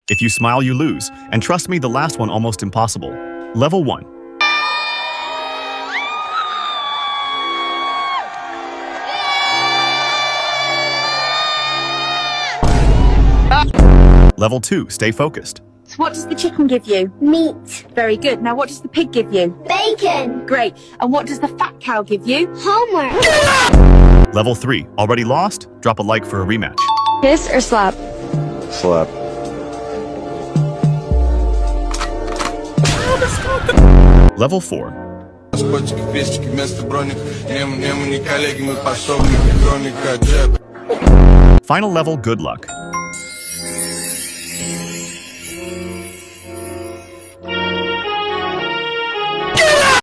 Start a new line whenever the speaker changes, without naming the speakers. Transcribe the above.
If you smile, you lose. And trust me, the last one almost impossible. Level 1. Level 2, stay focused.
So what does the chicken give you?
Meat.
Very good. Now what does the pig give you?
Bacon.
Great. And what does the fat cow give you?
Homework.
Level 3, already lost? Drop a like for a rematch.
Kiss or slap?
Slap.
Level 4. Final level, good luck.